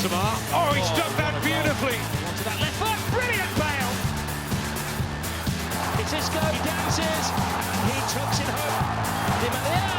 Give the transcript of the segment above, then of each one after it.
Benzema. Oh, he struck that beautifully. To that left foot, brilliant Bale. It's Isco, he dances, he tucks it home. Di Maria.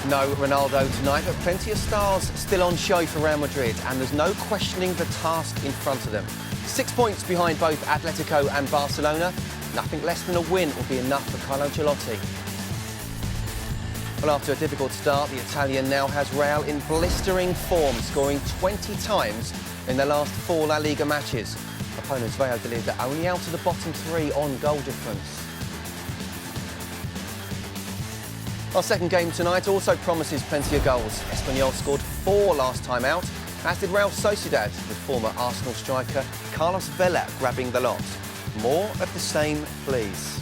No Ronaldo tonight, but plenty of stars still on show for Real Madrid, and there's no questioning the task in front of them. 6 points behind both Atletico and Barcelona. Nothing less than a win will be enough for Carlo Ancelotti. Well, after a difficult start, the Italian now has Real in blistering form, scoring 20 times in their last 4 La Liga matches. Opponents Valladolid are only out of the bottom 3 on goal difference. Our second game tonight also promises plenty of goals. Espanyol scored 4 last time out, as did Real Sociedad, with former Arsenal striker Carlos Vela grabbing the lot. More of the same, please.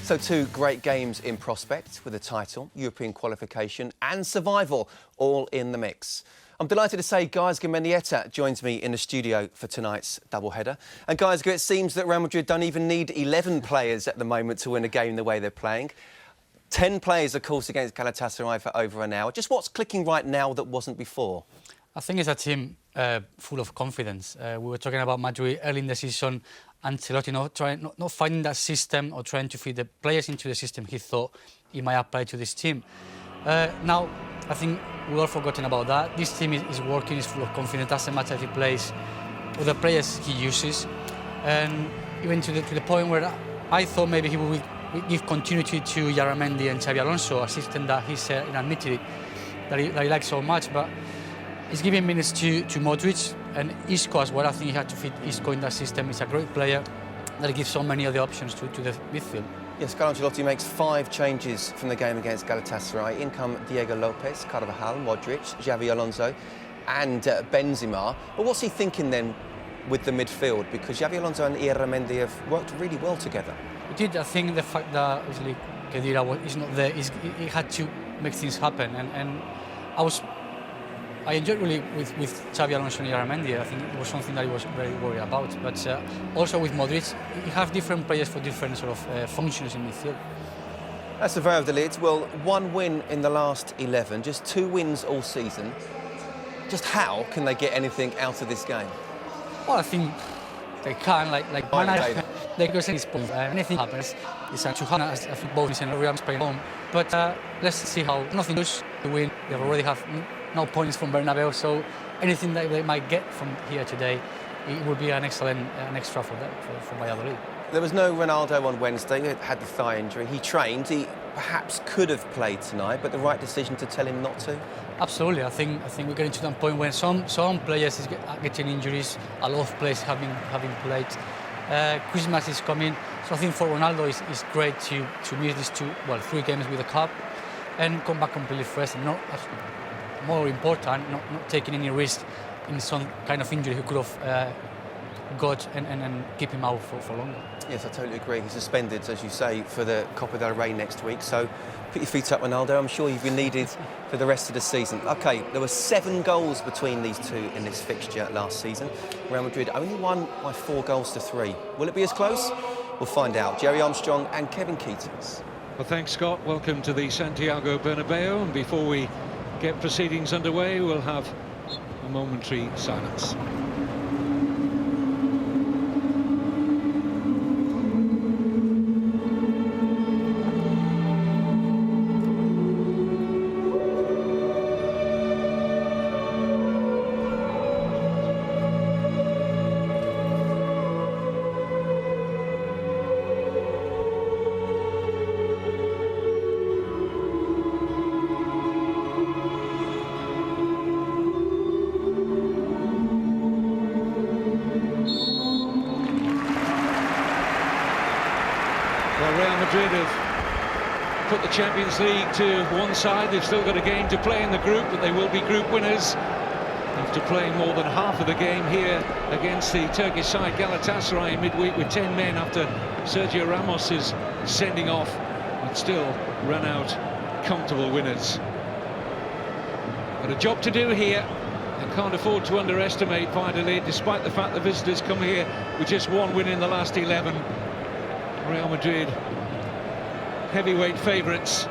So 2 great games in prospect, with a title, European qualification and survival all in the mix. I'm delighted to say Gaizka Mendieta joins me in the studio for tonight's doubleheader. And Gaizka, it seems that Real Madrid don't even need 11 players at the moment to win a game the way they're playing. 10 players, of course, against Galatasaray for over an hour. Just what's clicking right now that wasn't before? I think it's a team full of confidence. We were talking about Madrid early in the season. Ancelotti not finding that system or trying to fit the players into the system he thought he might apply to this team. Now, I think we've all forgotten about that. This team is working, is full of confidence. Doesn't matter if he plays with the players he uses, and even to the point where I thought maybe he would give continuity to Yaramendi and Xabi Alonso, a system that he's admitted it, that he likes so much. But he's giving minutes to Modric and Isco as well. I think he had to fit Isco in that system. He's a great player that gives so many other options to the midfield. Yes, Carlo Ancelotti makes 5 changes from the game against Galatasaray. In come Diego Lopez, Carvajal, Modric, Xabi Alonso and Benzema. But what's he thinking then with the midfield? Because Xabi Alonso and Yaramendi have worked really well together. He did. I think the fact that obviously Khedira is not there, he had to make things happen. And I enjoyed really with Xabi Alonso and Yaramendi. I think it was something that he was very worried about. But also with Modric, you have different players for different sort of functions in midfield. That's the Valladolid. Well, 1 win in the last 11, just 2 wins all season. Just how can they get anything out of this game? Well, I think they can, like manager. They go this point. Anything happens. It's a 200 as a football in Real Spain home. But let's see how nothing lose to win. They already have no points from Bernabeu, so anything that they might get from here today, it would be an excellent extra for them, for Valladolid. There was no Ronaldo on Wednesday. He had the thigh injury. He trained. He perhaps could have played tonight, but the right decision to tell him not to? Absolutely. I think we're getting to that point when some players are getting injuries. A lot of players have been played. Christmas is coming, so I think for Ronaldo it's great to miss these 3 games with the club and come back completely fresh and not. More important, not taking any risk in some kind of injury he could have got and keep him out for longer. Yes, I totally agree. He's suspended, as you say, for the Copa del Rey next week. So put your feet up, Ronaldo. I'm sure you've been needed for the rest of the season. OK, there were 7 goals between these 2 in this fixture last season. Real Madrid only won by 4 goals to 3. Will it be as close? We'll find out. Jerry Armstrong and Kevin Keatings. Well, thanks, Scott. Welcome to the Santiago Bernabeu. And before we get proceedings underway, we'll have a momentary silence. Real Madrid have put the Champions League to one side. They've still got a game to play in the group, but they will be group winners after playing more than half of the game here against the Turkish side Galatasaray in midweek with 10 men after Sergio Ramos is sending off but still run out comfortable winners. Got a job to do here. They can't afford to underestimate Valladolid, despite the fact the visitors come here with just one win in the last 11. Real Madrid, heavyweight favourites.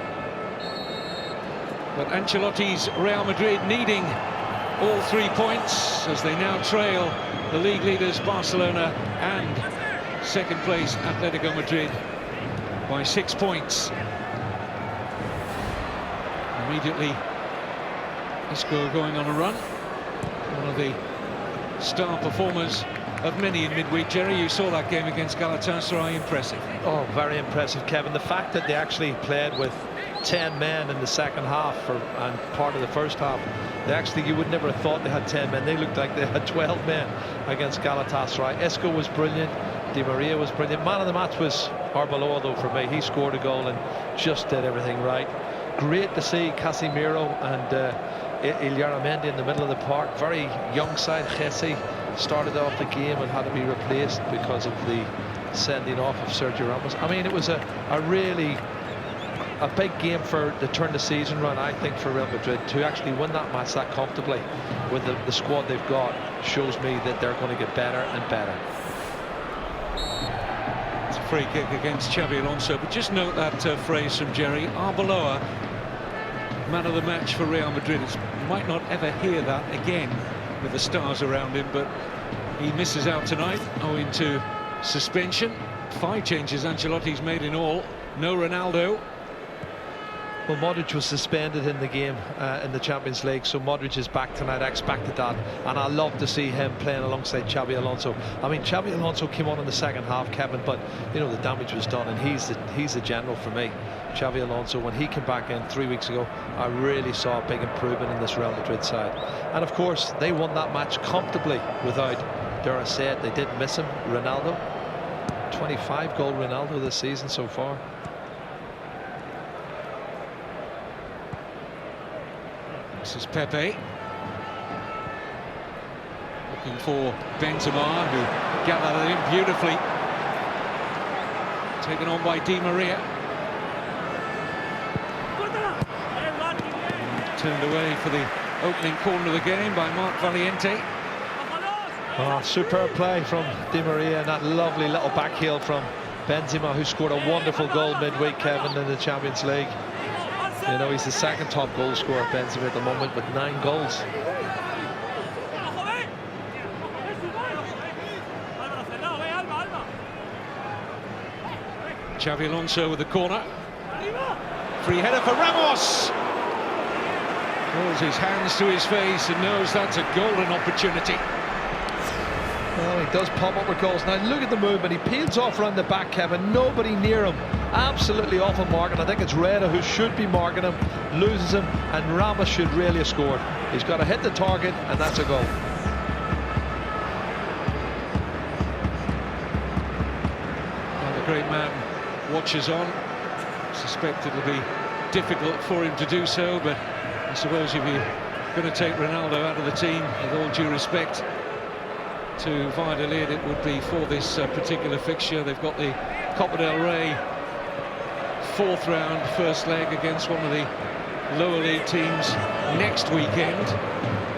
But Ancelotti's Real Madrid needing all 3 points as they now trail the league leaders Barcelona and second place Atletico Madrid by 6 points. Immediately Isco going on a run, one of the star performers of many in midweek. Jerry, you saw that game against Galatasaray. Impressive. Oh, very impressive, Kevin. The fact that they actually played with 10 men in the second half and part of the first half, you would never have thought they had 10 men. They looked like they had 12 men against Galatasaray. Isco was brilliant. Di Maria was brilliant. Man of the match was Arbeloa, though, for me. He scored a goal and just did everything right. Great to see Casemiro and Illarramendi in the middle of the park. Very young side. Jesse started off the game and had to be replaced because of the sending off of Sergio Ramos. I mean, it was a really big game for the turn the season run, I think, for Real Madrid. To actually win that match that comfortably with the squad they've got shows me that they're going to get better and better. It's a free kick against Xabi Alonso, but just note that phrase from Jerry, Arbeloa, man of the match for Real Madrid. You might not ever hear that again with the stars around him, but he misses out tonight owing to suspension. 5 changes Ancelotti's made in all. No Ronaldo. Well, Modric was suspended in the game in the Champions League, so Modric is back tonight. I expected that, and I love to see him playing alongside Xabi Alonso. I mean, Xabi Alonso came on in the second half, Kevin, but you know the damage was done, and he's the general for me. Xabi Alonso, when he came back in 3 weeks ago, I really saw a big improvement in this Real Madrid side. And of course, they won that match comfortably without, dare I say it, they did miss him, Ronaldo. 25-goal Ronaldo this season so far. This is Pepe. Looking for Benzema, who gathered in beautifully. Taken on by Di Maria. Turned away for the opening corner of the game by Marc Valiente. Oh, superb play from Di Maria and that lovely little back heel from Benzema, who scored a wonderful goal midweek, Kevin, in the Champions League. You know, he's the second top goal scorer, Benzema, at the moment, with 9 goals. Xabi Alonso with the corner. Free header for Ramos. Holds his hands to his face and knows that's a golden opportunity. Well, he does pop up with goals. Now look at the movement. He peels off around the back, Kevin. Nobody near him. Absolutely off a mark, and I think it's Reda who should be marking him, loses him, and Ramos should really have scored. He's got to hit the target, and that's a goal. Well, the great man watches on. Suspect it'll be difficult for him to do so, but I suppose if you're going to take Ronaldo out of the team, with all due respect to Valladolid, it would be for this particular fixture. They've got the Copa del Rey 4th round first leg against one of the lower league teams next weekend.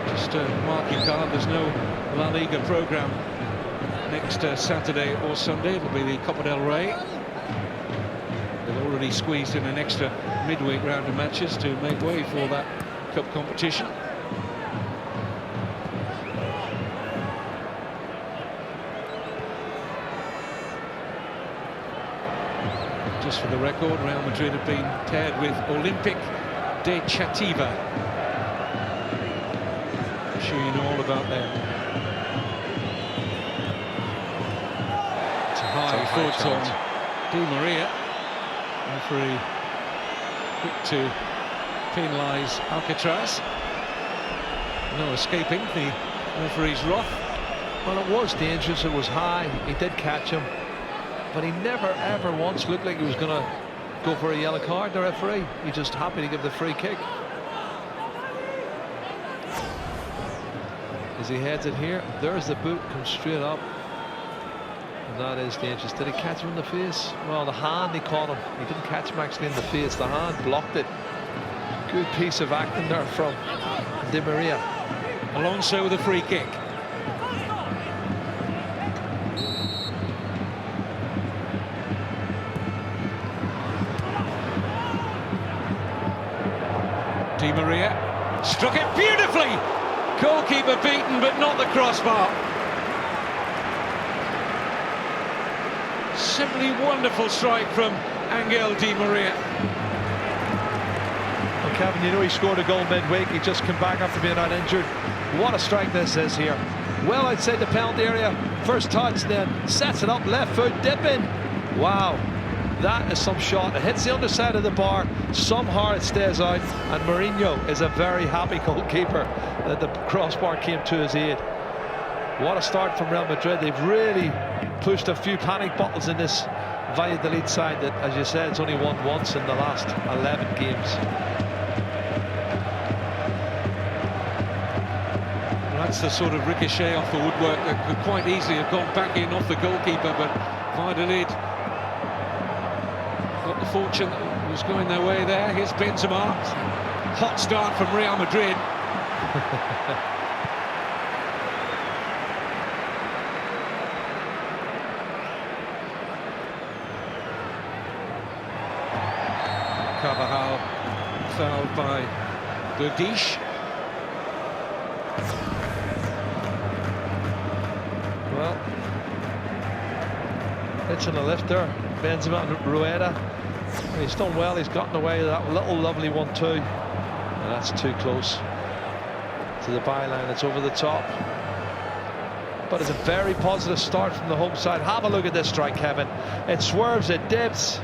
Just mark your card, there's no La Liga programme next Saturday or Sunday. It'll be the Copa del Rey. They've already squeezed in an extra midweek round of matches to make way for that cup competition. Just for the record, Real Madrid have been paired with Olympic de Chativa. I'm sure you know all about them. It's a high foot on Di Maria. Referee quick to penalise Alcatraz. No escaping the referee's wrath. Well, it was dangerous, it was high, he did catch him, but he never ever once looked like he was going to go for a yellow card, the referee. He's just happy to give the free kick. As he heads it here, there's the boot, comes straight up. And that is dangerous. Did he catch him in the face? Well, the hand, he caught him. He didn't catch him actually in the face. The hand blocked it. Good piece of acting there from Di Maria. Alonso with a free kick. Di Maria struck it beautifully. Goalkeeper beaten, but not the crossbar. Simply wonderful strike from Angel Di Maria. Well, Kevin, you know he scored a goal midweek. He just came back after being out injured. What a strike this is here. Well outside the penalty area. First touch, then sets it up, left foot, dip in. Wow, that is some shot. It hits the underside of the bar. Somehow it stays out. And Mourinho is a very happy goalkeeper that the crossbar came to his aid. What a start from Real Madrid. They've really pushed a few panic buttons in this Valladolid side that, as you said, it's only won once in the last 11 games. That's the sort of ricochet off the woodwork that could quite easily have gone back in off the goalkeeper, but Valladolid got the fortune that was going their way there. Here's Benzema. Hot start from Real Madrid. Carvajal fouled by Gudish. Well, it's in a lift there. Benzema and Rueda. He's done well. He's gotten away with that little lovely 1-2. And that's too close to the byline. It's over the top. But it's a very positive start from the home side. Have a look at this strike, Kevin. It swerves, it dips,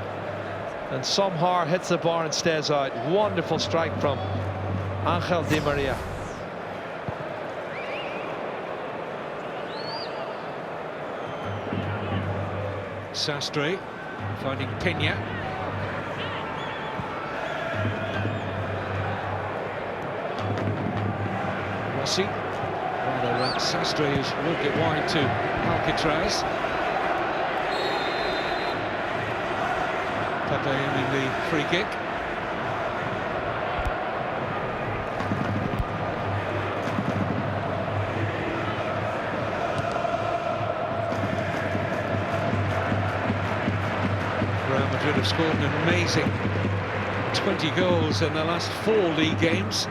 and somehow hits the bar and stays out. Wonderful strike from Angel Di Maria. Sastre finding Pena. Rossi. Rather, Sastre has worked it wide to Alcatraz. Pepe aiming the free kick. Real Madrid have scored an amazing 20 goals in their last 4 league games.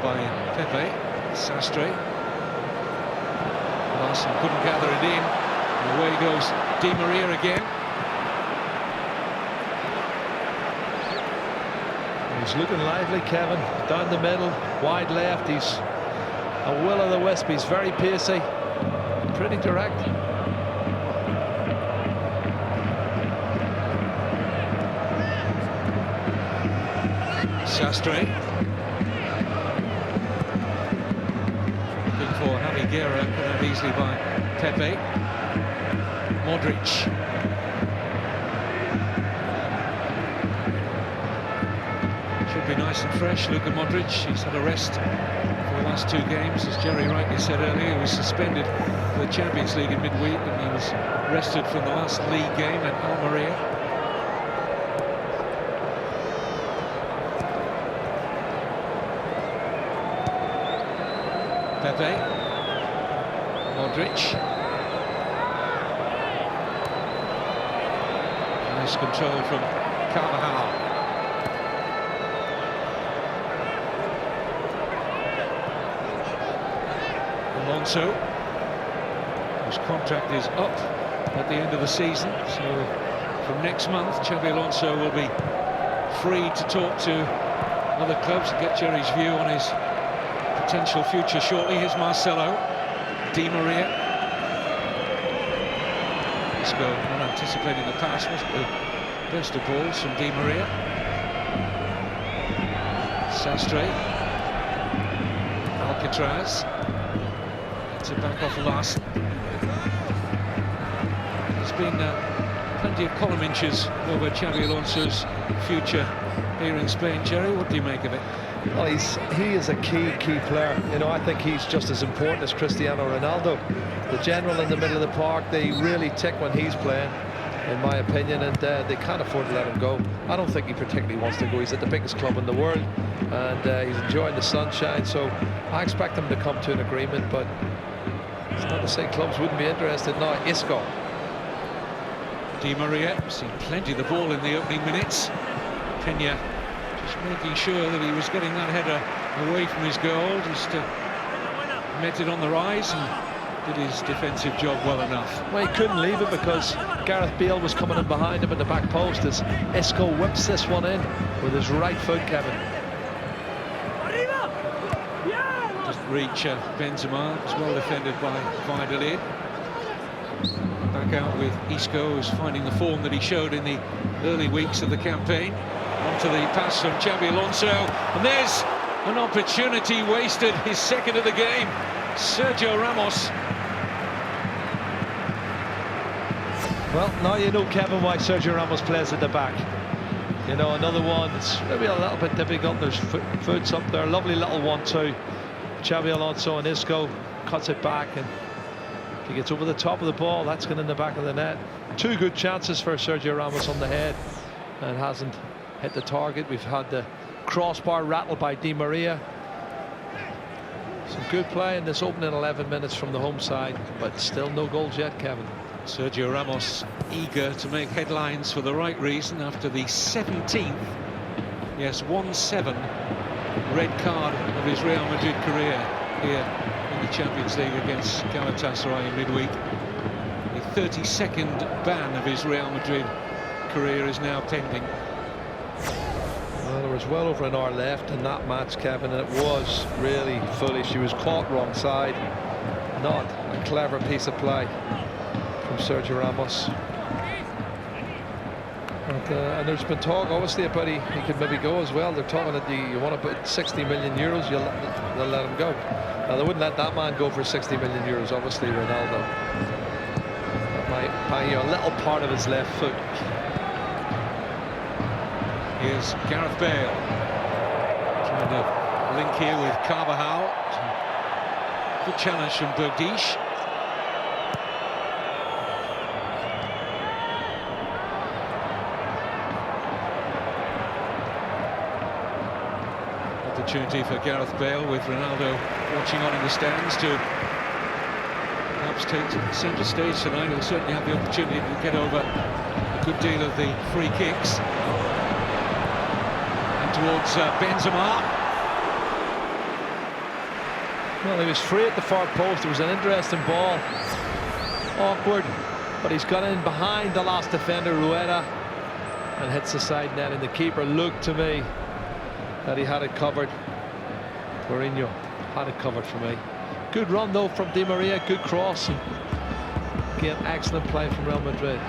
By Pepe, Sastre. Larson couldn't gather it in. And away goes Di Maria again. He's looking lively, Kevin. Down the middle, wide left. He's a will-o'-the-wisp. He's very pacey, pretty direct. Sastre. For Javi Guerra, put out easily by Pepe. Modric. Should be nice and fresh, Luka Modric. He's had a rest for the last 2 games. As Jerry rightly said earlier, he was suspended for the Champions League in midweek, and he was rested from the last league game at Almeria. Pepe, Modric. Nice control from Carvajal. Alonso, whose contract is up at the end of the season, so from next month Xabi Alonso will be free to talk to other clubs and get Jerry's view on his potential future shortly. Here's Marcelo. Di Maria. Isco not anticipating the pass. Wasn't the best of balls from Di Maria. Sastre. Alcatraz. Gets it back off Larson. There's been plenty of column inches over Xabi Alonso's future here in Spain. Jerry, what do you make of it? Well, he is a key player. You know, I think he's just as important as Cristiano Ronaldo. The general in the middle of the park, they really tick when he's playing, in my opinion, and they can't afford to let him go. I don't think he particularly wants to go. He's at the biggest club in the world, and he's enjoying the sunshine, so I expect him to come to an agreement, but it's not to say clubs wouldn't be interested. Now, Isco. Di Maria, seen plenty of the ball in the opening minutes. Pena just making sure that he was getting that header away from his goal, just met it on the rise and did his defensive job well enough. Well, he couldn't leave it because Gareth Bale was coming in behind him at the back post as Isco whips this one in with his right foot, Kevin. Just reach Benzema, was well defended by Valladolid. Back out with Isco, who's finding the form that he showed in the early weeks of the campaign. Onto the pass from Xabi Alonso, and there's an opportunity wasted, his second of the game. Sergio Ramos. Well, now you know, Kevin, why Sergio Ramos plays at the back. You know, another one that's maybe a little bit difficult. There's Foots up there, lovely little 1-2. Xabi Alonso and Isco cuts it back, and he gets over the top of the ball. That's going in the back of the net. Two good chances for Sergio Ramos on the head, and hasn't hit the target. We've had the crossbar rattled by Di Maria. Some good play in this opening 11 minutes from the home side, but still no goals yet, Kevin. Sergio Ramos eager to make headlines for the right reason after the 17th, yes, 1-7 red card of his Real Madrid career here in the Champions League against Galatasaray in midweek. The 32nd ban of his Real Madrid career is now pending. Well, there was well over an hour left in that match, Kevin, and it was really foolish. He was caught wrong side. Not a clever piece of play from Sergio Ramos. And there's been talk, obviously, about he could maybe go as well. They're talking that you want to put 60 million euros, they'll let him go. Now, they wouldn't let that man go for 60 million euros, obviously, Ronaldo. That might buy you a little part of his left foot. Here's Gareth Bale trying to link here with Carvajal. Good challenge from Berdish. Opportunity for Gareth Bale with Ronaldo watching on in the stands to perhaps take centre stage tonight. He'll certainly have the opportunity to get over a good deal of the free kicks. Towards Benzema. Well, he was free at the far post. It was an interesting ball. Awkward, but he's got in behind the last defender, Rueda, and hits the side net, and the keeper looked to me that he had it covered. Mourinho had it covered for me. Good run though from Di Maria, good cross. Again, excellent play from Real Madrid.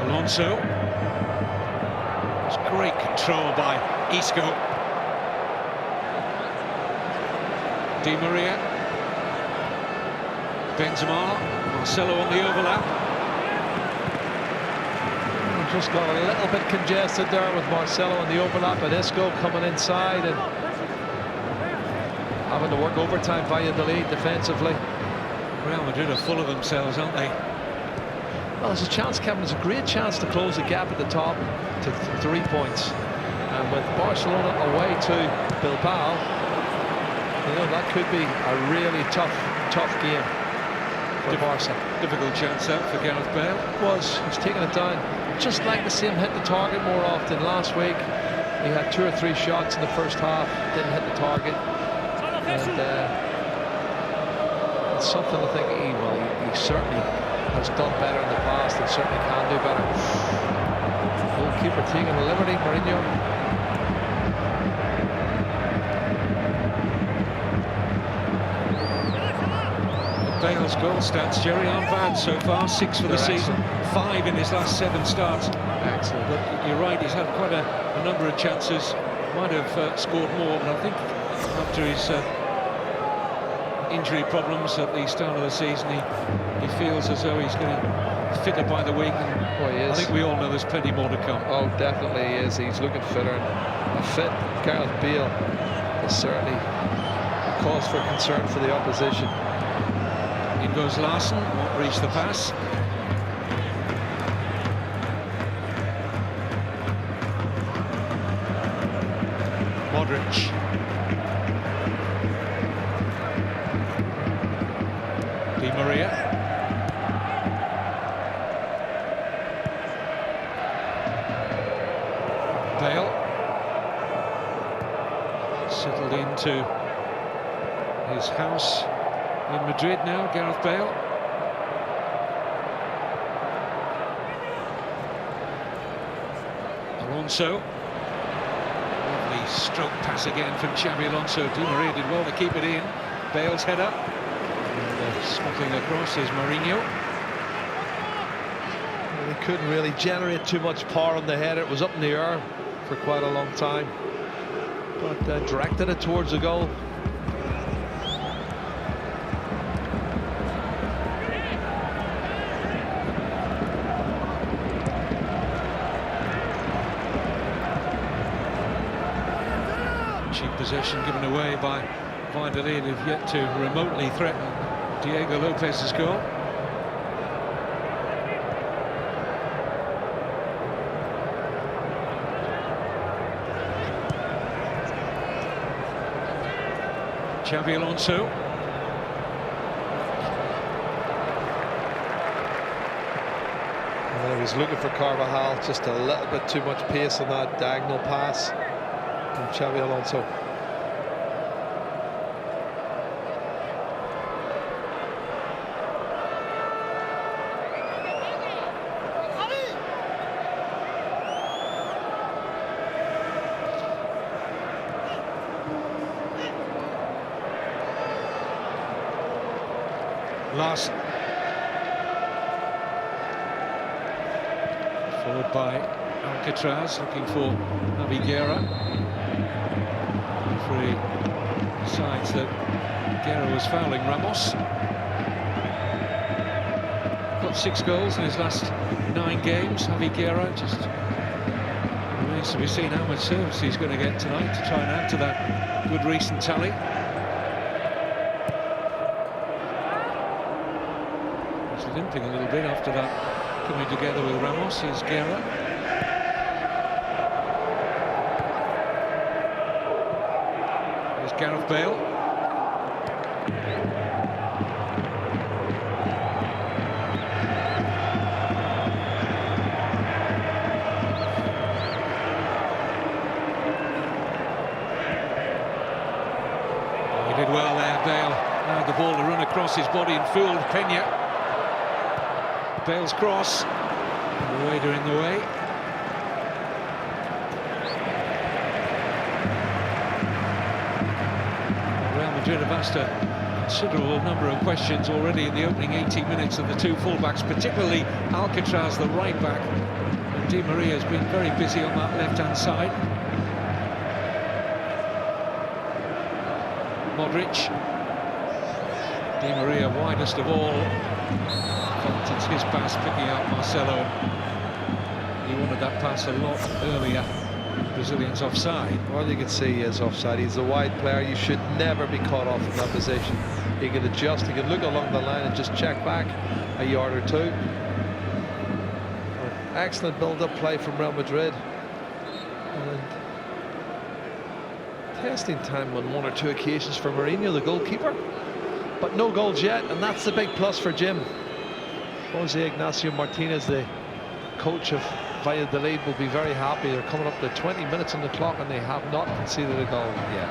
Alonso. It's great control by Isco. Di Maria. Benzema. Marcelo on the overlap. Just got a little bit congested there with Marcelo on the overlap, and Isco coming inside and having to work overtime. Valladolid defensively. Real Madrid are full of themselves, aren't they? Well, there's a chance, Kevin. There's a great chance to close the gap at the top to 3 points. And with Barcelona away to Bilbao, you know, that could be a really tough game for Barca. Difficult chance out for Gareth Bale. He's taking it down. Just like to see him hit the target more often. Last week, he had 2 or 3 shots in the first half, didn't hit the target. And it's something I think he certainly has done better in the past and certainly can do better. Goalkeeper taking a liberty, Mourinho. Bale's goal stats, Jerry, aren't bad so far. 6 for the season, 5 in his last 7 starts. Excellent. But you're right, he's had quite a number of chances. Might have scored more, but I think after his injury problems at the start of the season, he feels as though he's getting fitter by the week. And Oh, he is. I think we all know there's plenty more to come. Oh, definitely he is. He's looking fitter. And a fit Gareth Bale is certainly a cause for concern for the opposition. In goes Larson, won't reach the pass. Modric. Di Maria. Bale. Settled into his house in Madrid now, Gareth Bale. Alonso. Lovely stroke pass again from Xabi Alonso. Di Maria did well to keep it in. Bale's header. And smuggling across is Mourinho. Well, he couldn't really generate too much power on the header. It was up in the air for quite a long time. But directed it towards the goal. Cheap possession given away by Valladolid, who've yet to remotely threaten Diego Lopez's goal. Xabi Alonso. Well, he was looking for Carvajal, just a little bit too much pace on that diagonal pass from Xabi Alonso. Larson. Forward by Alcatraz, looking for Javi Guerra. Referee decides that Guerra was fouling Ramos. Got 6 goals in his last 9 games. Javi Guerra just remains to be seen how much service he's going to get tonight to try and add to that good recent tally. Limping a little bit after that coming together with Ramos. Here's Guerra. Here's Gareth Bale. He did well there, Bale. Allowed the ball to run across his body and fooled Peña. Bale's cross, the waiter in the way. Real Madrid have asked a considerable number of questions already in the opening 80 minutes of the 2 fullbacks, particularly Alcatraz, the right back. And Di Maria has been very busy on that left-hand side. Modric. Di Maria widest of all. It's his pass, picking out Marcelo. He wanted that pass a lot earlier. The Brazilian's offside. Well, you can see he is offside. He's a wide player. You should never be caught off in that position. He can adjust, he can look along the line and just check back a yard or two. Excellent build-up play from Real Madrid. And testing time on 1 or 2 occasions for Mourinho, the goalkeeper. But no goals yet, and that's the big plus for Jim. Jose Ignacio Martinez, the coach of Valladolid, will be very happy. They're coming up to 20 minutes on the clock and they have not conceded a goal yet.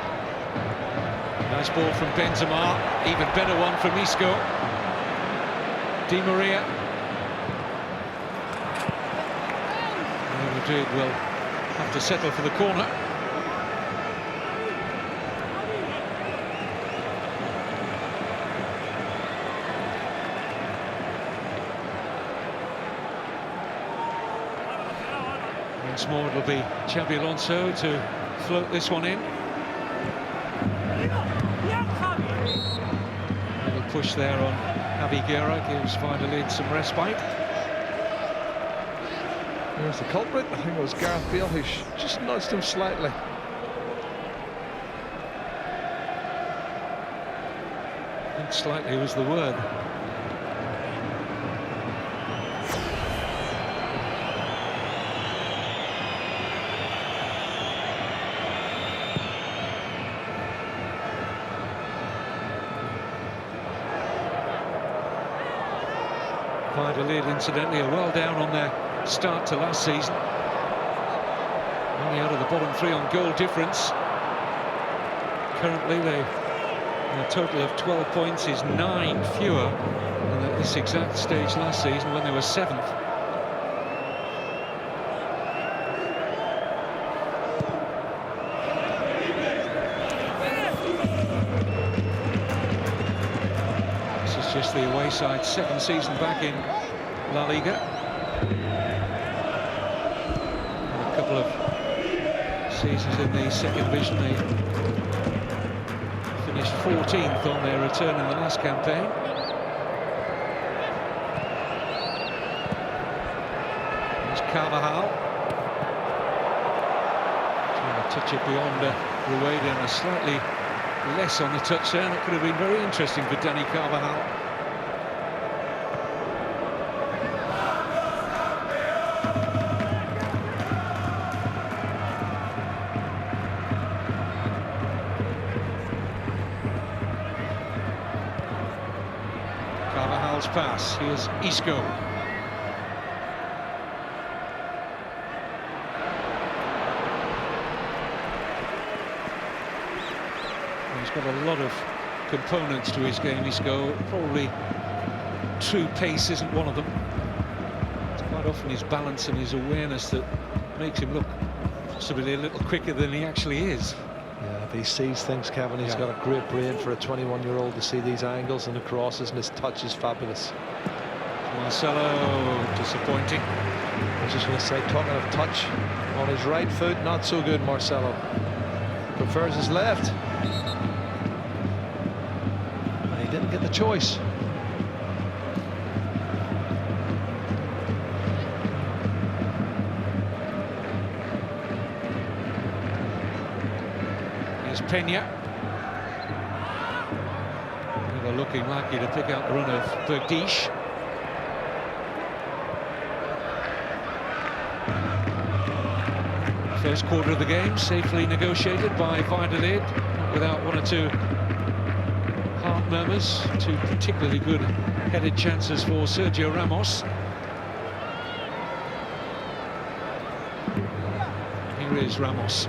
Nice ball from Benzema, even better one from Isco. Di Maria. Real Madrid will have to settle for the corner. more it'll be Xabi Alonso to float this one in. Little push there on Javi Guerra gives Valladolid some respite. There's the culprit. I think it was Gareth Bale who just nudged him slightly. I think slightly was the word. Valladolid, incidentally, are well down on their start to last season. Only out of the bottom three on goal difference. Currently, their total of 12 points is 9 fewer than at this exact stage last season when they were 7th. Just the away side, second season back in La Liga. And a couple of seasons in the second division. They finished 14th on their return in the last campaign. There's Carvajal. Trying to touch it beyond Rueda, and a slightly less on the touch there. That could have been very interesting for Dani Carvajal. Carvajal's pass. Here's Isco. He's got a lot of components to his game, Isco. Probably true pace isn't one of them. It's quite often his balance and his awareness that makes him look possibly a little quicker than he actually is. Yeah, if he sees things, Kevin, he's got a great brain for a 21-year-old to see these angles and the crosses, and his touch is fabulous. Marcelo, disappointing. I was just going to say, talking of touch, on his right foot, not so good, Marcelo. Prefers his left. And he didn't get the choice. Here's Peña. They're looking likely to pick out the run of Bergdish. First quarter of the game safely negotiated by Valladolid, without one or two heart murmurs. Two particularly good headed chances for Sergio Ramos. Here is Ramos.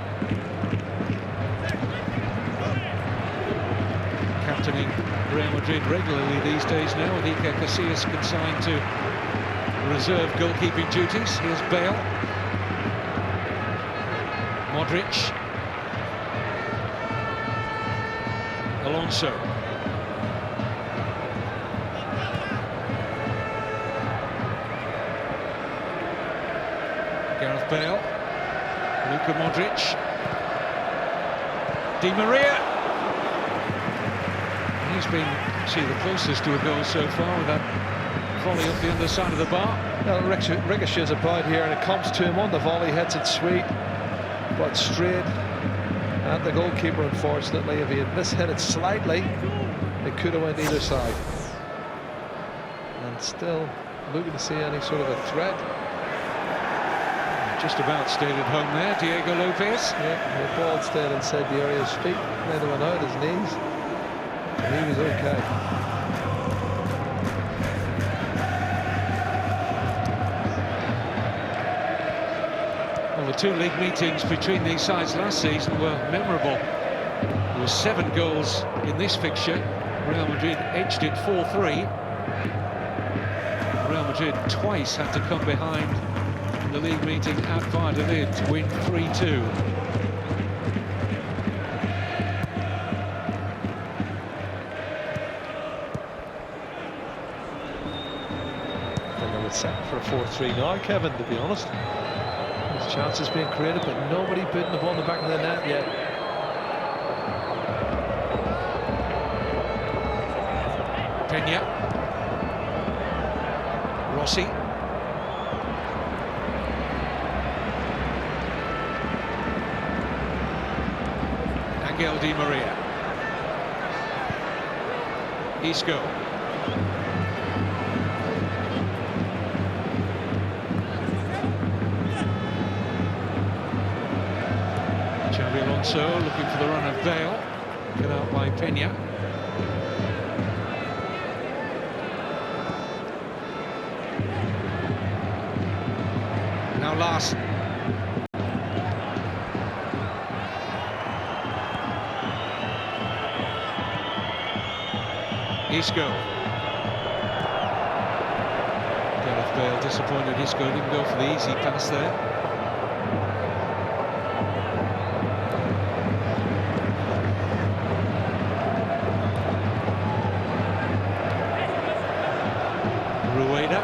Captaining Real Madrid regularly these days now, with Iker Casillas consigned to reserve goalkeeping duties. Here's Bale. Modric. Alonso. Gareth Bale. Luka Modric. Di Maria. He's been actually the closest to a goal so far with that volley off the underside of the bar. Well, ricochets about here, and it comes to him on the volley, hits it sweet, but straight at the goalkeeper. Unfortunately, if he had mishit it slightly, it could have went either side. And still looking to see any sort of a threat. Just about stayed at home there, Diego Lopez. Yeah, the ball stayed inside the area of his feet, then went out his knees, and he was okay. Well, the two league meetings between these sides last season were memorable. There were 7 goals in this fixture. Real Madrid edged it 4-3. Real Madrid twice had to come behind in the league meeting at Valladolid to win 3-2. I think I would set for a 4-3 now, Kevin, to be honest. He's Chances being created, but nobody putting the ball in the back of the net yet. Peña. Rossi. Angel Di Maria. Isco. Xabi Alonso looking for the run of Bale. Cut out by Peña. Now Larson. Isco. Gareth Bale disappointed. Isco didn't go for the easy pass there. Rueda.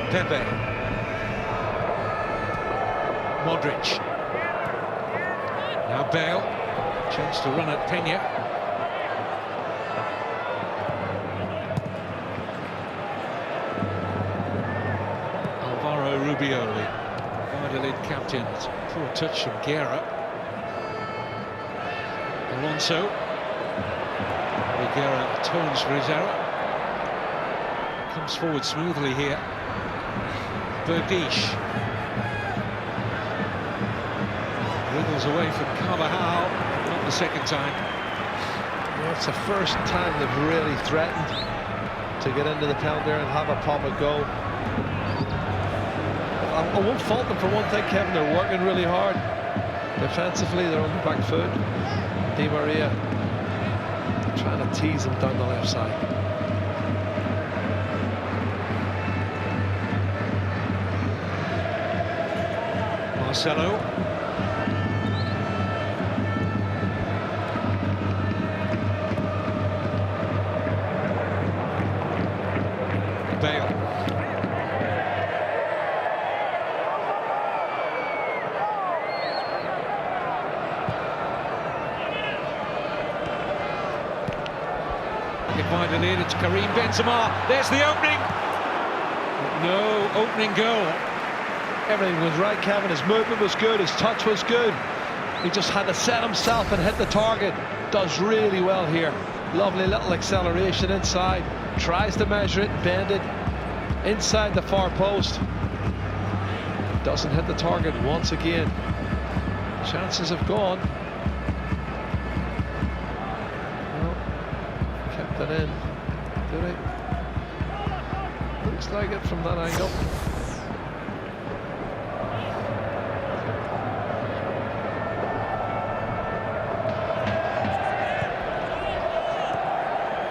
Pepe. Modric. Now Bale. Chance to run at Peña. Alvaro Rubio, the Valladolid captain. Poor touch from Guerra. Alonso. Guerra atones for his error. Comes forward smoothly here. Bergish. Wriggles away from Carvajal. Not the second time. Well, it's the first time they've really threatened to get into the penalty area and have a pop and go. I won't fault them for one thing, Kevin. They're working really hard. Defensively, they're on the back foot. Di Maria trying to tease them down the left side. Marcelo. Bale. Divided in, it's Karim Benzema. There's the opening. No opening goal. Everything was right, Kevin. His movement was good, his touch was good. He just had to set himself and hit the target. Does really well here. Lovely little acceleration inside. Tries to measure it, bend it inside the far post. Doesn't hit the target once again. Chances have gone. Well, kept it in. Did he? Looks like it from that angle.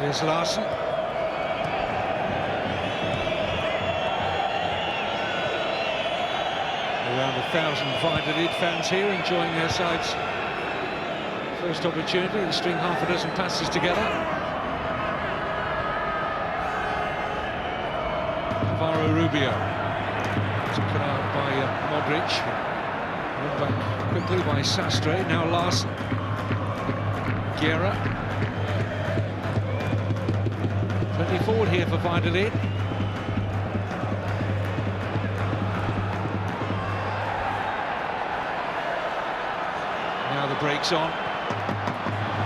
Here's Larson. Around 1,000 Valladolid fans here enjoying their side's first opportunity to string half a dozen passes together. Alvaro Rubio. Taken out by Modric. Run back quickly by Sastre. Now Larson. Guerra. Plenty forward here for Valladolid. Now the break's on.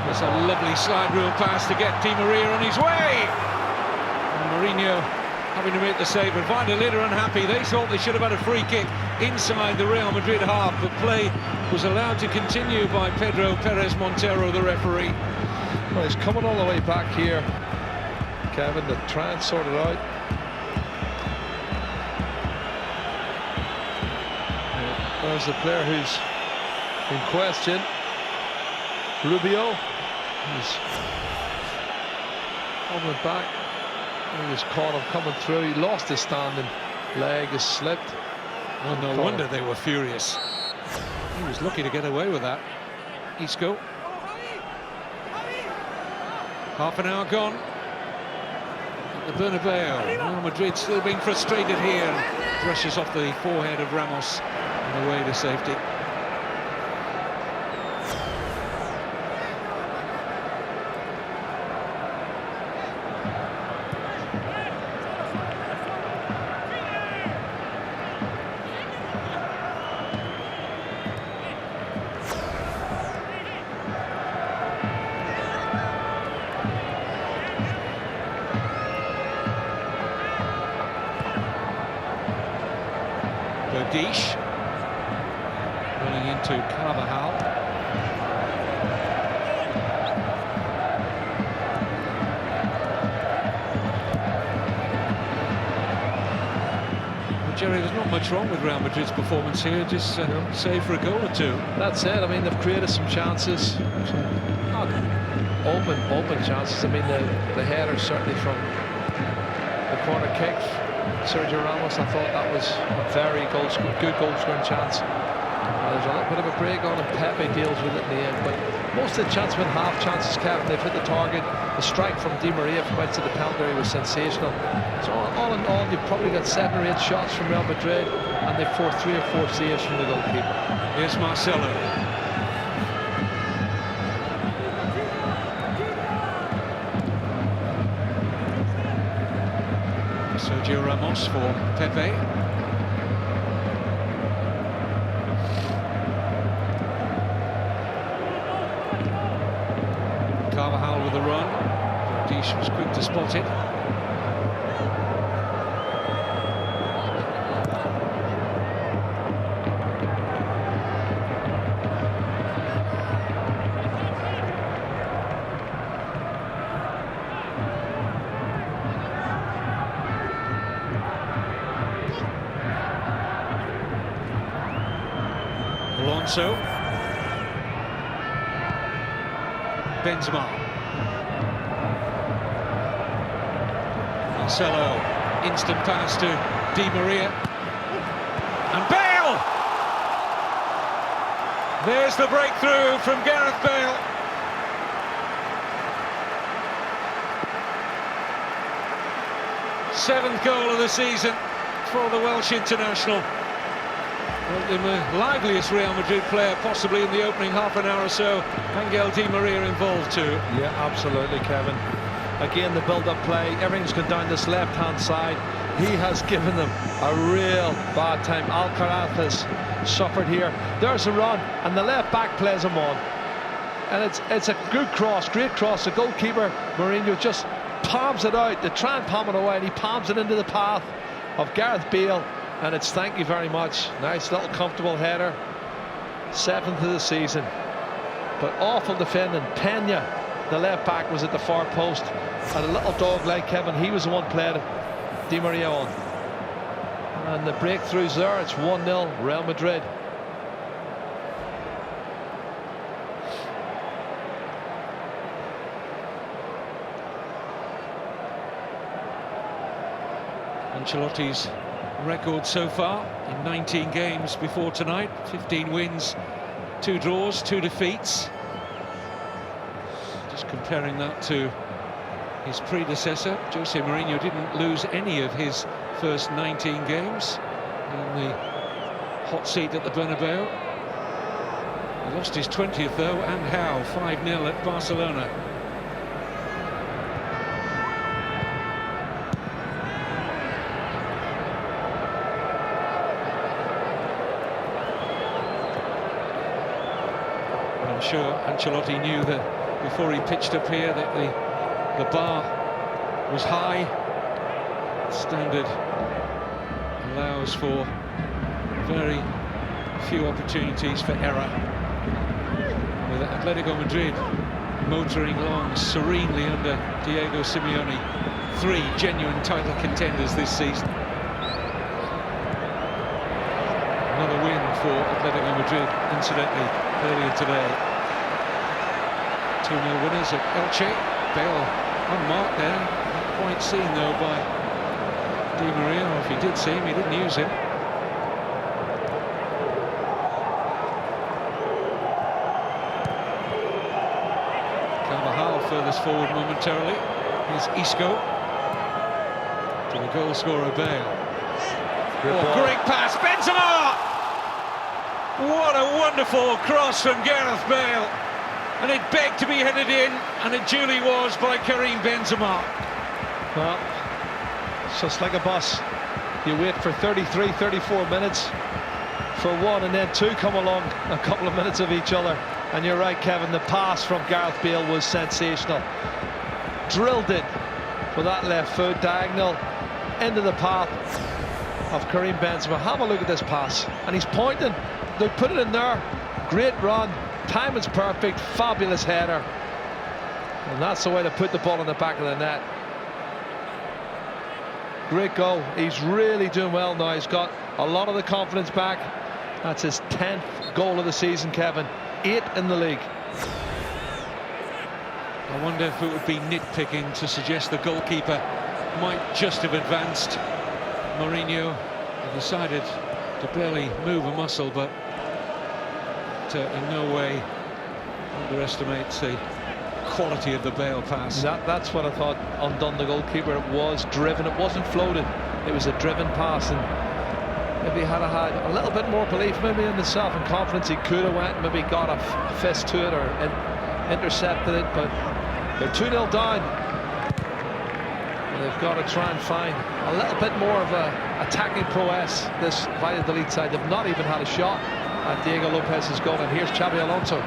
There's a lovely slide rule pass to get Di Maria on his way. And Mourinho having to make the save, but Valladolid are unhappy. They thought they should have had a free kick inside the Real Madrid half, but play was allowed to continue by Pedro Perez Montero, the referee. Well, he's coming all the way back here, Kevin, to try and sort it out. There's the player who's in question, Rubio. He's coming back. He was caught him coming through. He lost his standing leg, has slipped. Well, no wonder they were furious. He was lucky to get away with that. Isco. Half an hour gone at the Bernabeu. Real Madrid still being frustrated here. Brushes off the forehead of Ramos and away to safety. Dish running into Carvajal. Well, Jerry, there's not much wrong with Real Madrid's performance here, just save for a goal or two. That's it. I mean, they've created some chances, not open chances. I mean, the header certainly from the corner kick. Sergio Ramos, I thought that was a very good goal-scoring chance. There's a little bit of a break on, and Pepe deals with it in the end. But most of the chances have been half chances, Kevin. They've hit the target. The strike from Di Maria from outside the penalty area was sensational. So all in all, you've probably got 7 or 8 shots from Real Madrid, and they've forced 3 or 4 saves from the goalkeeper. Here's Marcelo. Sergio Ramos for Pepe. Carvajal with a run. Dish was quick to spot it. Alonso. Benzema. Marcelo. Instant pass to Di Maria. And Bale! There's the breakthrough from Gareth Bale. Seventh goal of the season for the Welsh international. The liveliest Real Madrid player possibly in the opening half an hour or so. Angel Di Maria involved too. Yeah, absolutely, Kevin. Again, the build-up play, everything's gone down this left-hand side. He has given them a real bad time. Alcaraz has suffered here. There's a run, and the left-back plays him on. And it's a good cross, great cross. The goalkeeper, Mourinho, just palms it out. They try and palm it away, and he palms it into the path of Gareth Bale. And it's thank you very much. Nice little comfortable header. 7th of the season. But awful defending. Pena, the left back, was at the far post. And a little dog like Kevin, he was the one played Di Maria on. And the breakthrough's there. It's 1-0 Real Madrid. Ancelotti's record so far in 19 games before tonight: 15 wins, 2 draws, 2 defeats. Just comparing that to his predecessor, Jose Mourinho didn't lose any of his first 19 games in the hot seat at the Bernabeu. He lost his 20th though, and how? 5-0 at Barcelona. I'm sure Ancelotti knew that before he pitched up here that the bar was high. Standard allows for very few opportunities for error. With Atletico Madrid motoring along serenely under Diego Simeone. 3 genuine title contenders this season. Another win for Atletico Madrid, incidentally, earlier today. 2-0 winners at Elche. Bale unmarked there, not quite seen though by Di Maria, or if he did see him, he didn't use him. Carvajal furthest forward momentarily. Here's Isco to the goal scorer Bale. Great pass, Benzema! What a wonderful cross from Gareth Bale, and it begged to be headed in, and it duly was by Karim Benzema. Well, it's just like a bus. You wait for 33, 34 minutes for one, and then two come along a couple of minutes of each other. And you're right, Kevin, the pass from Gareth Bale was sensational. Drilled it with that left foot, diagonal into the path of Karim Benzema. Have a look at this pass, and he's pointing. They put it in there. Great run, timing's perfect, fabulous header, and that's the way to put the ball in the back of the net. Great goal. He's really doing well now. He's got a lot of the confidence back. That's his 10th goal of the season, Kevin. 8 in the league. I wonder if it would be nitpicking to suggest the goalkeeper might just have advanced. Mourinho decided to barely move a muscle, but in no way underestimates the quality of the Bale pass. That's what I thought undone the goalkeeper. It was driven, it wasn't floated, it was a driven pass, and maybe had a little bit more belief maybe in himself and confidence, he could have went, maybe got a fist to it or intercepted it, but they're 2-0 down. They've got to try and find a little bit more of a attacking prowess, this Valladolid side. They've not even had a shot at Diego Lopez's goal, and here's Xabi Alonso.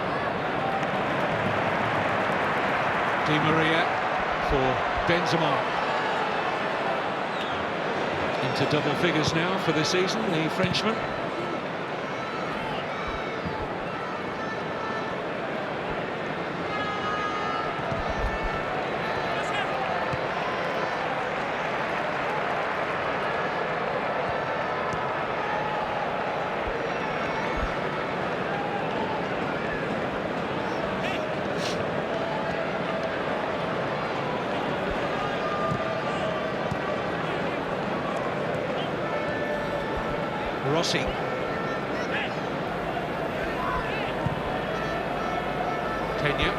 Di Maria for Benzema. Into double figures now for the season, the Frenchman. Rossi. Tenya.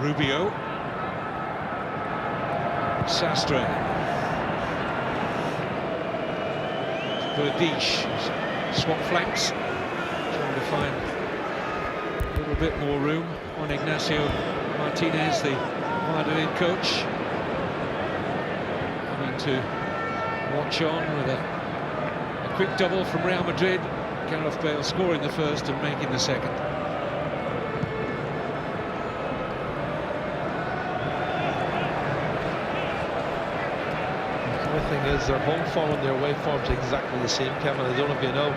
Rubio. Sastre. Verdish. Swap flanks. Trying to find a little bit more room on Ignacio Martinez, the Valladolid coach. To watch on with a quick double from Real Madrid. Gareth Bale scoring the first and making the second. The only thing is their home form and their away form's exactly the same, Kevin. I don't know if you know,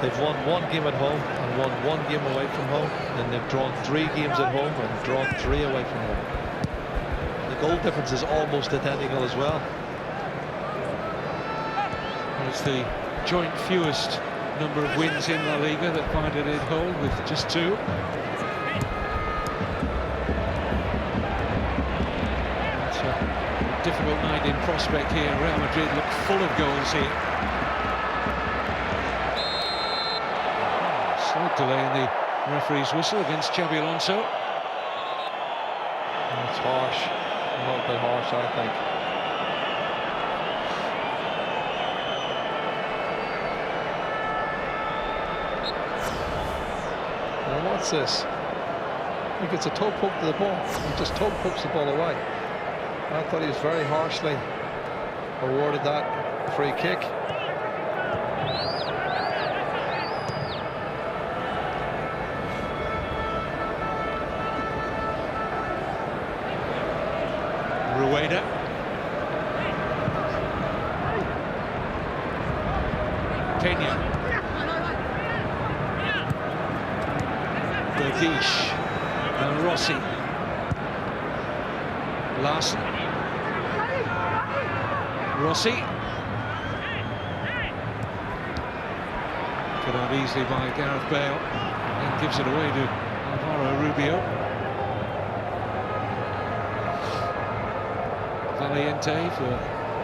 they've won 1 game at home and won 1 game away from home, and they've drawn 3 games at home and drawn 3 away from home. The goal difference is almost identical as well. It's the joint fewest number of wins in La Liga that Valladolid hold, with just 2. It's a difficult night in prospect here. Real Madrid look full of goals here. Slight delay in the referee's whistle against Xabi Alonso. It's harsh, a little bit harsh, I think. What's this? I think it's a toe poke to the ball. He just toe pokes the ball away. I thought he was very harshly awarded that free kick. Rueda. Pena. Verdish. And Rossi. Larson. Rossi. Put out easily by Gareth Bale, and gives it away to Alvaro Rubio. Valiente for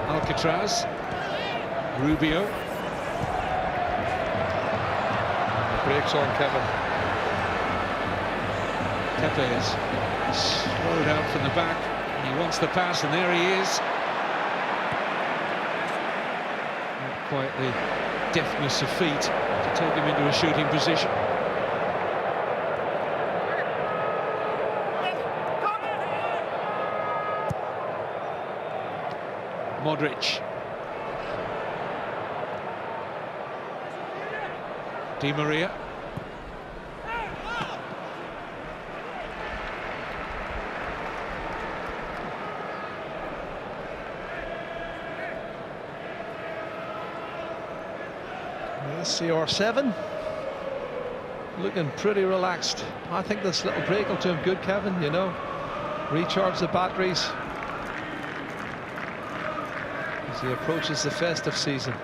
Alcatraz. Rubio. The brakes on, Kevin. Pepe is slowed out from the back. He wants the pass, and there he is. Not quite the deftness of feet to take him into a shooting position. Modric. Di Maria. CR7 looking pretty relaxed. I think this little break will do him good, Kevin, you know. Recharge the batteries as he approaches the festive season.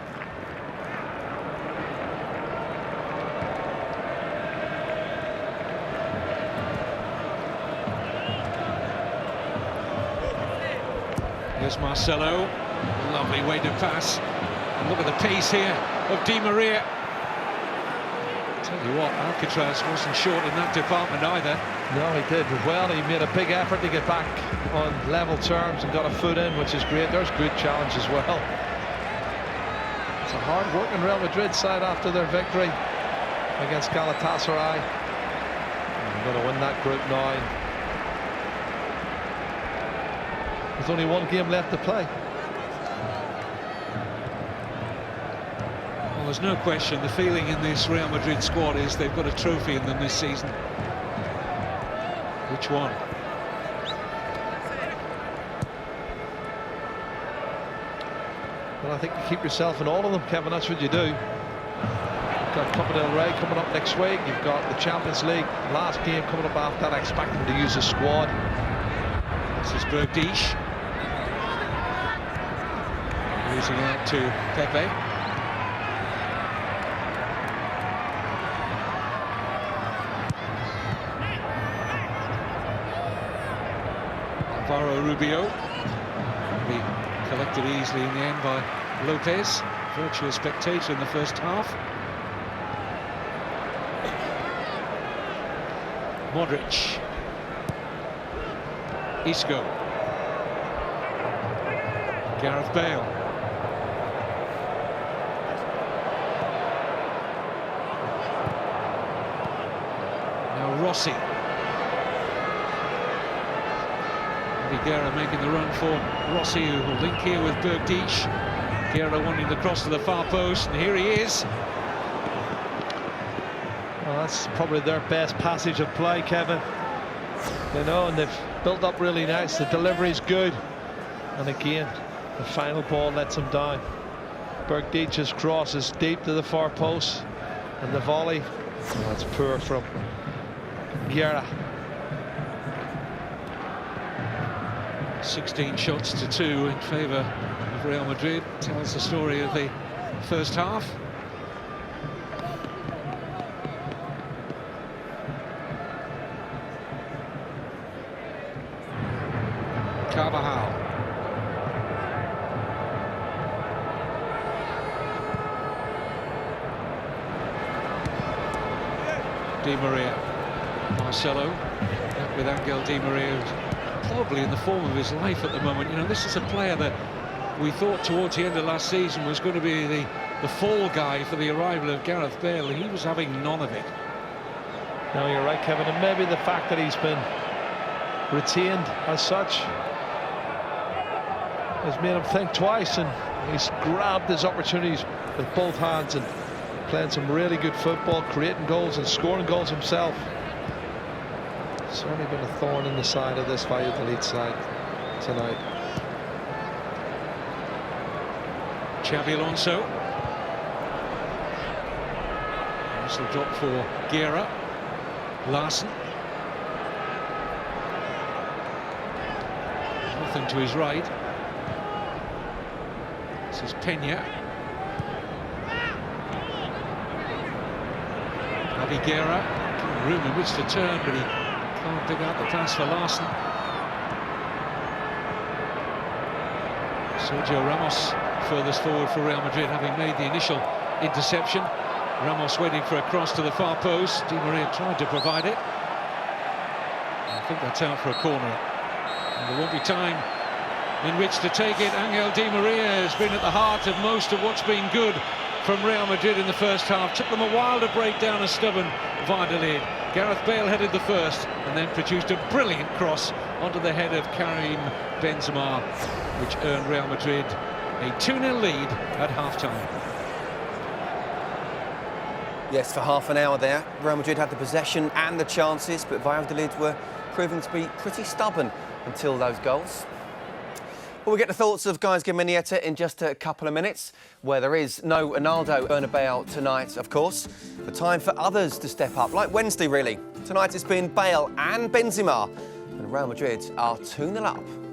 Here's Marcelo. Lovely way to pass. And look at the pace here of Di Maria. Tell you what, Alcatraz wasn't short in that department either. No, he did well. He made a big effort to get back on level terms and got a foot in, which is great. There's good challenge as well. It's a hard-working Real Madrid side after their victory against Galatasaray. They're going to win that group now. There's only one game left to play. Well, there's no question the feeling in this Real Madrid squad is they've got a trophy in them this season. Which one? Well, I think you keep yourself in all of them, Kevin. That's what you do. You've got Copa del Rey coming up next week. You've got the Champions League last game coming up after that. I expect them to use the squad. This is Bergdish. Losing out to Pepe. Alvaro Rubio. Be collected easily in the end by Lopez. Virtual spectator in the first half. Modric. Isco. Gareth Bale. Now Rossi. Guerra making the run for Rossi, who will link here with Bergdish. Guerra wanting to cross to the far post, and here he is. Well, that's probably their best passage of play, Kevin. You know, and they've built up really nice. The delivery's good, and again, the final ball lets them down. Bergdich's cross is deep to the far post, and the volley, oh, that's poor from Guerra. 16 shots to 2 in favour of Real Madrid. Tells the story of the first half. Carvajal. Di Maria. Marcelo. Back with Angel Di Maria. Probably in the form of his life at the moment. You know, this is a player that we thought towards the end of last season was going to be the fall guy for the arrival of Gareth Bale. He was having none of it. No, you're right, Kevin, and maybe the fact that he's been retained as such has made him think twice, and he's grabbed his opportunities with both hands and playing some really good football, creating goals and scoring goals himself. Certainly been a thorn in the side of this Valladolid side tonight. Xabi Alonso. Whistle drop for Guerra. Larson. Nothing to his right. This is Peña. Javi Guerra. room in which to turn, but he can't dig out the pass for Larson. Sergio Ramos furthest forward for Real Madrid, having made the initial interception. Ramos waiting for a cross to the far post. Di Maria tried to provide it. I think that's out for a corner. And there won't be time in which to take it. Angel Di Maria has been at the heart of most of what's been good from Real Madrid in the first half. Took them a while to break down a stubborn Valladolid. Gareth Bale headed the first and then produced a brilliant cross onto the head of Karim Benzema, which earned Real Madrid a 2-0 lead at half-time. Yes, for half an hour there, Real Madrid had the possession and the chances, but Valladolid were proving to be pretty stubborn until those goals. Well, we'll get the thoughts of Guys Gimenieta in just a couple of minutes, where there is no Ronaldo Bernabeu tonight, of course. The time for others to step up, like Wednesday, really. Tonight it's been Bale and Benzema, and Real Madrid are 2-0 up.